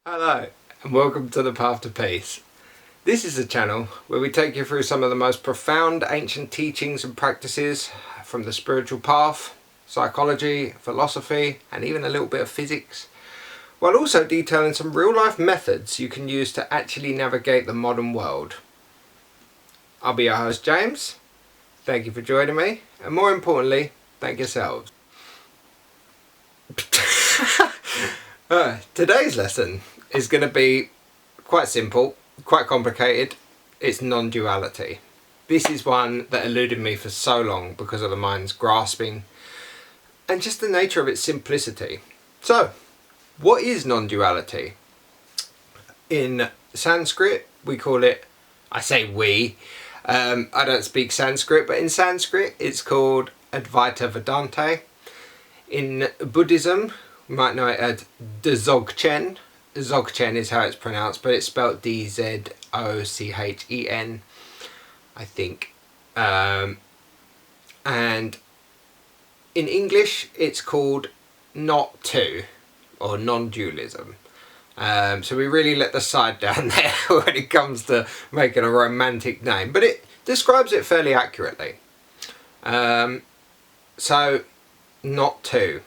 Hello and welcome to the Path to Peace. This is a channel where we take you through some of the most profound ancient teachings and practices from the spiritual path, psychology, philosophy and even a little bit of physics, while also detailing some real life methods you can use to actually navigate the modern world. I'll be your host James. Thank you for joining me, and more importantly, thank yourselves. Today's lesson is going to be quite simple, quite complicated. It's non-duality. This is one that eluded me for so long because of the mind's grasping and just the nature of its simplicity. So, what is non-duality? In Sanskrit, we call it, I say we, I don't speak Sanskrit, but in Sanskrit it's called Advaita Vedanta. In Buddhism, you might know it as Dzogchen. Dzogchen is how it's pronounced, but it's spelled D-Z-O-C-H-E-N, I think. And in English, it's called not to, or non-dualism. So we really let the side down there when it comes to making a romantic name, but it describes it fairly accurately. So, not to.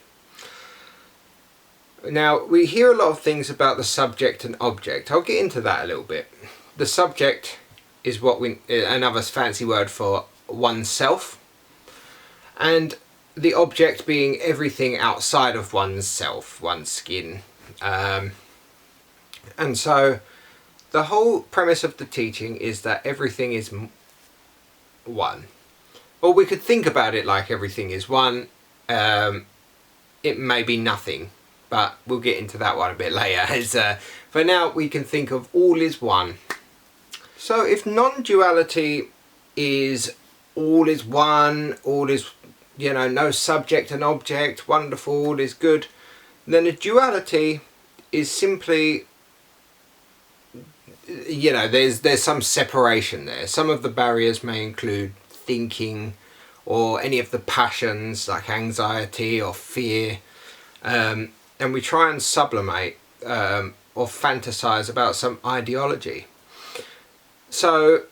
Now, we hear a lot of things about the subject and object. I'll get into that a little bit. The subject is another fancy word for oneself, and the object being everything outside of one's self, one's skin. And so the whole premise of the teaching is that everything is one. Or we could think about it like everything is one. It may be nothing, but we'll get into that one a bit later. For now, we can think of all is one. So if non-duality is all is one, all is, no subject and object, wonderful, all is good, then a duality is simply, there's some separation there. Some of the barriers may include thinking or any of the passions like anxiety or fear. And we try and sublimate or fantasize about some ideology. So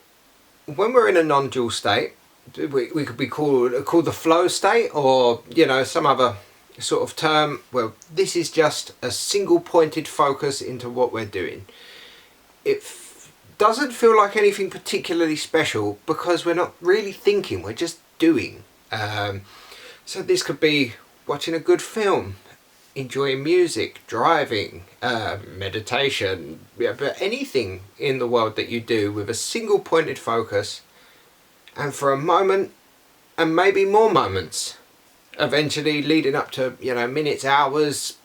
when we're in a non-dual state, we could be called the flow state, or some other sort of term where this is just a single pointed focus into what we're doing. It doesn't feel like anything particularly special because we're not really thinking, we're just doing. So this could be watching a good film, enjoying music, driving, meditation, but anything in the world that you do with a single pointed focus, and for a moment and maybe more moments, eventually leading up to minutes, hours,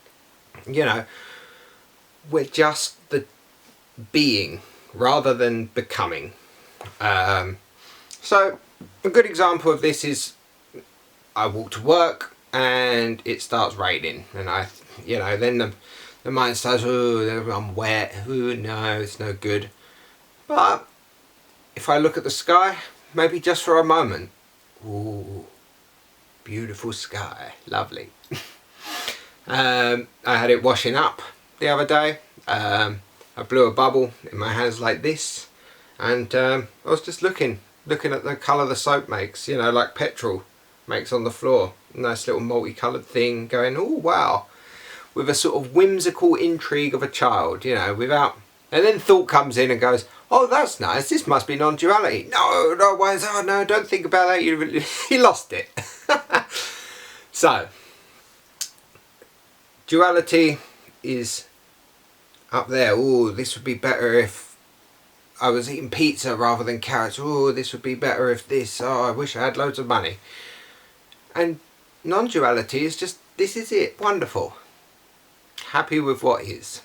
we're just the being rather than becoming. So a good example of this is I walk to work and it starts raining, and then the mind starts, oh, I'm wet, oh no, it's no good. But if I look at the sky, maybe just for a moment, ooh, beautiful sky, lovely. I had it washing up the other day. I blew a bubble in my hands like this, and I was just looking at the colour the soap makes, like petrol makes on the floor. Nice little multicoloured thing going, oh wow, with a sort of whimsical intrigue of a child, without, and then thought comes in and goes, oh that's nice, this must be non-duality. No, don't think about that, you lost it. So duality is up there. Oh, this would be better if I was eating pizza rather than carrots. Oh, this would be better if this. Oh, I wish I had loads of money. And non-duality is just, this is it, wonderful. Happy with what is.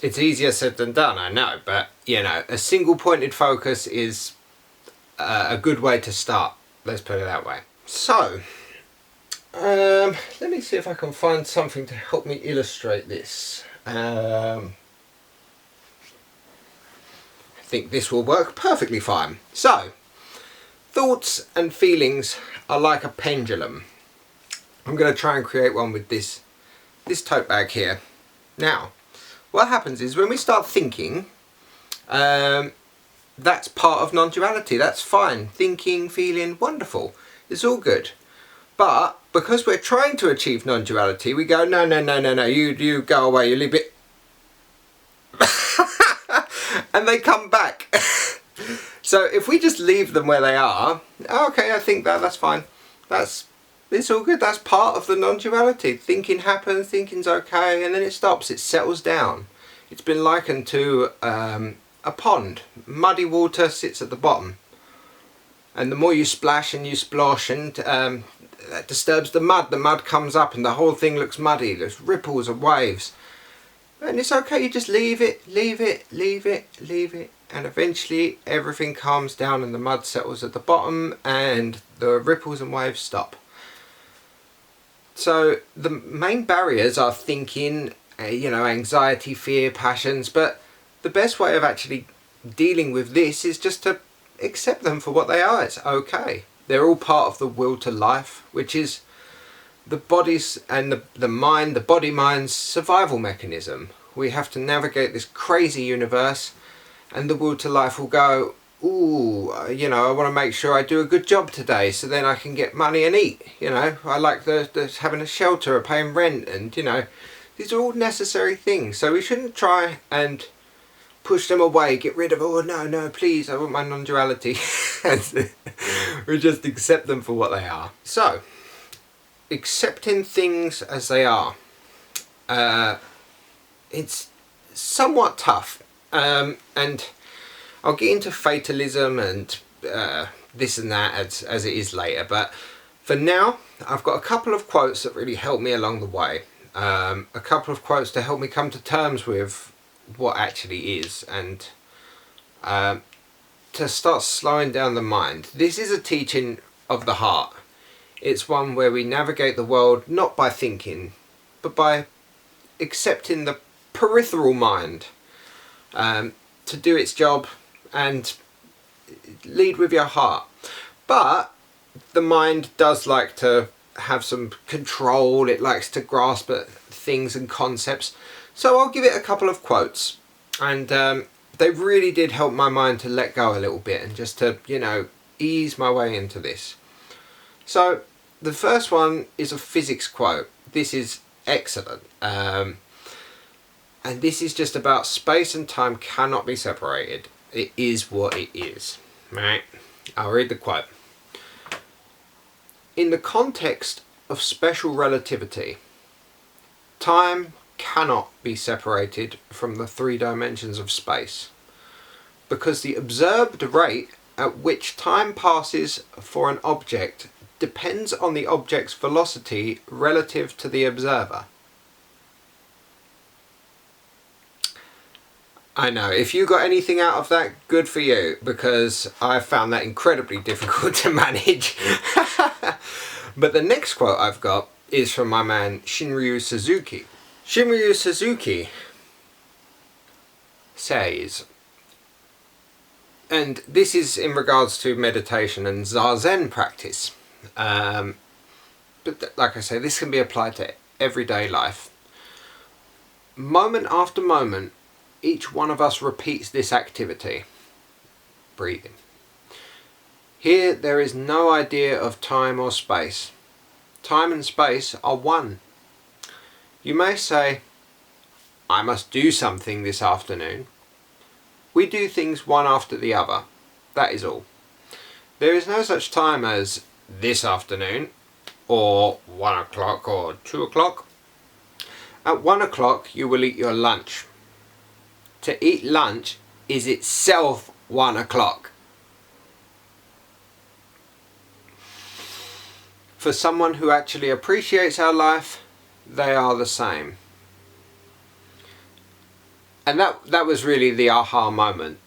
It's easier said than done, I know, but a single pointed focus is a good way to start. Let's put it that way. So, let me see if I can find something to help me illustrate this. I think this will work perfectly fine. So, thoughts and feelings are like a pendulum. I'm going to try and create one with this tote bag here. Now, what happens is when we start thinking, that's part of non-duality. That's fine. Thinking, feeling, wonderful. It's all good. But because we're trying to achieve non-duality, we go, no, no, no, no, no, you go away, you leave it. And they come back. So if we just leave them where they are, okay, I think that's fine. It's all good. That's part of the non-duality. Thinking happens, thinking's okay, and then it stops. It settles down. It's been likened to a pond. Muddy water sits at the bottom. And the more you splash and you splosh, and that disturbs the mud comes up and the whole thing looks muddy. There's ripples and waves. And it's okay, you just leave it, leave it, leave it, leave it. And eventually everything calms down and the mud settles at the bottom and the ripples and waves stop. So the main barriers are thinking, anxiety, fear, passions, but the best way of actually dealing with this is just to accept them for what they are. It's okay. They're all part of the will to life, which is the body's and the mind, the body-mind's survival mechanism. We have to navigate this crazy universe, and the will to life will go, ooh, I want to make sure I do a good job today so then I can get money and eat. I like the having a shelter or paying rent, and these are all necessary things. So we shouldn't try and push them away, get rid of, oh no, please, I want my non-duality. We just accept them for what they are. So, accepting things as they are. It's somewhat tough, and I'll get into fatalism and this and that as it is later, but for now I've got a couple of quotes that really help me along the way. A couple of quotes to help me come to terms with what actually is, and to start slowing down the mind. This is a teaching of the heart. It's one where we navigate the world not by thinking, but by accepting the peripheral mind to do its job and lead with your heart. But the mind does like to have some control. It likes to grasp at things and concepts. So I'll give it a couple of quotes, and they really did help my mind to let go a little bit and just to, ease my way into this. So the first one is a physics quote. This is excellent. And this is just about space and time cannot be separated. It is what it is. Right? I'll read the quote. In the context of special relativity, time cannot be separated from the three dimensions of space, because the observed rate at which time passes for an object depends on the object's velocity relative to the observer. I know, if you got anything out of that, good for you, because I found that incredibly difficult to manage. But the next quote I've got is from my man Shinryu Suzuki. Shinryu Suzuki says, and this is in regards to meditation and Zazen practice, but like I say, this can be applied to everyday life. Moment after moment, each one of us repeats this activity, breathing. Here there is no idea of time or space. Time and space are one. You may say, I must do something this afternoon. We do things one after the other. That is all. There is no such time as this afternoon, or 1 o'clock or 2 o'clock. At 1 o'clock you will eat your lunch. To eat lunch is itself 1 o'clock. For someone who actually appreciates our life, they are the same. And that was really the aha moment.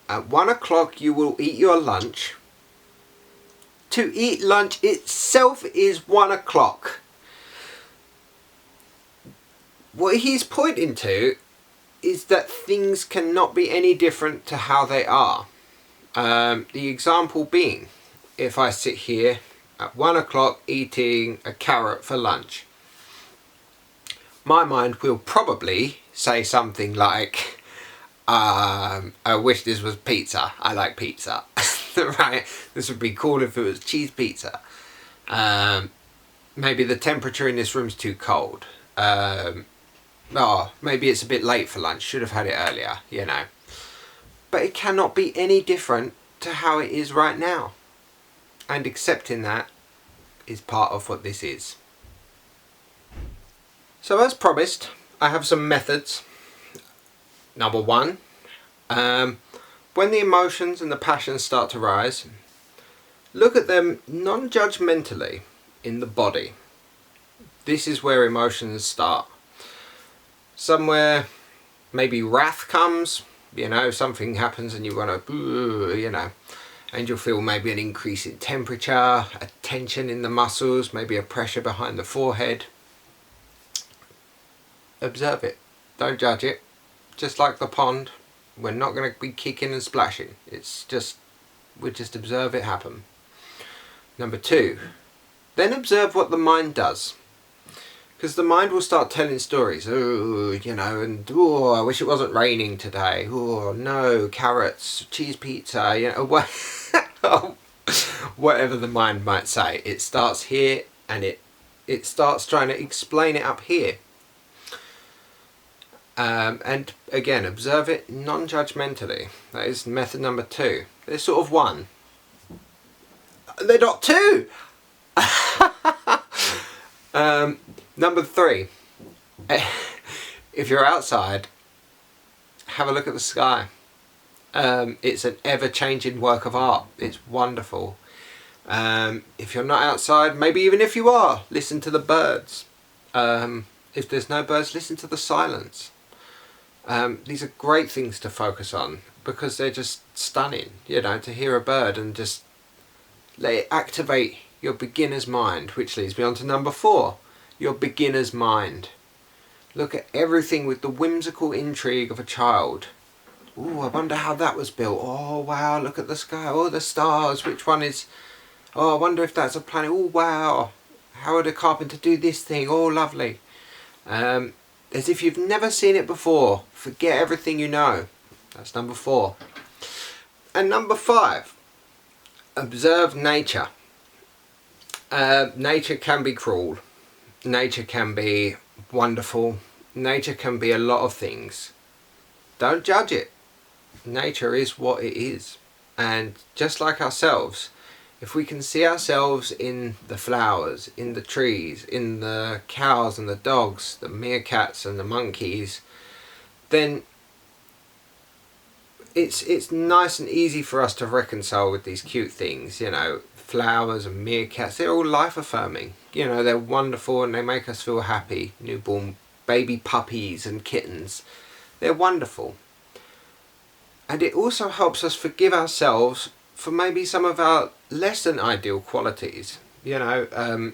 At 1 o'clock you will eat your lunch. To eat lunch itself is 1 o'clock. What he's pointing to is that things cannot be any different to how they are. The example being, if I sit here at 1 o'clock eating a carrot for lunch, my mind will probably say something like, I wish this was pizza. I like pizza. Right? This would be cool if it was cheese pizza. Maybe the temperature in this room's too cold. Maybe it's a bit late for lunch. Should have had it earlier, you know. But it cannot be any different to how it is right now. And accepting that is part of what this is. So as promised, I have some methods. Number one, when the emotions and the passions start to rise, look at them non-judgmentally in the body. This is where emotions start. Somewhere maybe wrath comes, you know, something happens and you want to, you know, and you'll feel maybe an increase in temperature, a tension in the muscles, maybe a pressure behind the forehead. Observe it, don't judge it. Just like the pond, we're not going to be kicking and splashing. It's just, we just observe it happen. Number two, then observe what the mind does. Because the mind will start telling stories, oh, you know, and oh, I wish it wasn't raining today. Oh no, carrots, cheese pizza, you know, whatever the mind might say. It starts here and it starts trying to explain it up here. And again, observe it non-judgmentally. That is method number two. There's sort of one. They're not two! Number three. If you're outside, have a look at the sky. It's an ever-changing work of art. It's wonderful. If you're not outside, maybe even if you are, listen to the birds. If there's no birds, listen to the silence. These are great things to focus on because they're just stunning, you know, to hear a bird and just let it activate your beginner's mind, which leads me on to number four, your beginner's mind. Look at everything with the whimsical intrigue of a child. Oh, I wonder how that was built. Oh wow, look at the sky. Oh, the stars, which one is... Oh, I wonder if that's a planet. Oh wow, how would a carpenter do this thing? Oh, lovely. As if you've never seen it before. Forget everything you know. That's number four. And number five, observe nature. Nature can be cruel. Nature can be wonderful. Nature can be a lot of things. Don't judge it. Nature is what it is. And just like ourselves, if we can see ourselves in the flowers, in the trees, in the cows and the dogs, the meerkats and the monkeys, then it's nice and easy for us to reconcile with these cute things, you know, flowers and meerkats. They're all life affirming, you know, they're wonderful and they make us feel happy. Newborn baby puppies and kittens, they're wonderful. And it also helps us forgive ourselves for maybe some of our less than ideal qualities. You know,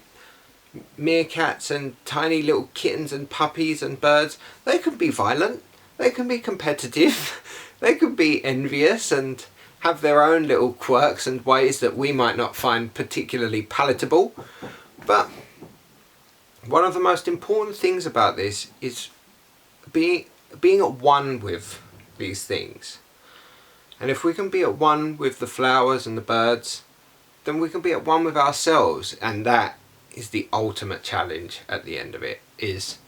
meerkats and tiny little kittens and puppies and birds, they can be violent, they can be competitive, they can be envious and have their own little quirks and ways that we might not find particularly palatable. But one of the most important things about this is being at one with these things. And if we can be at one with the flowers and the birds, then we can be at one with ourselves. And that is the ultimate challenge at the end of it, is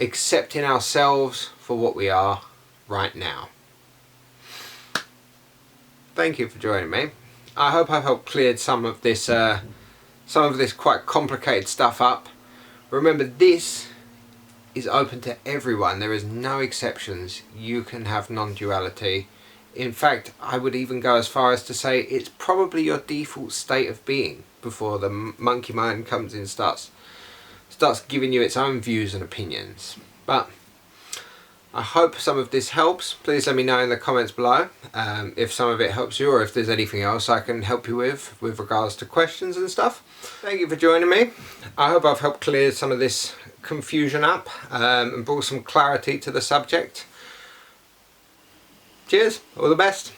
accepting ourselves for what we are right now. Thank you for joining me. I hope I've helped clear some of this quite complicated stuff up. Remember, this is open to everyone. There is no exceptions. You can have non-duality. In fact, I would even go as far as to say it's probably your default state of being before the monkey mind comes in and starts giving you its own views and opinions. But I hope some of this helps. Please let me know in the comments below if some of it helps you, or if there's anything else I can help you with regards to questions and stuff. Thank you for joining me. I hope I've helped clear some of this confusion up and brought some clarity to the subject. Cheers, all the best.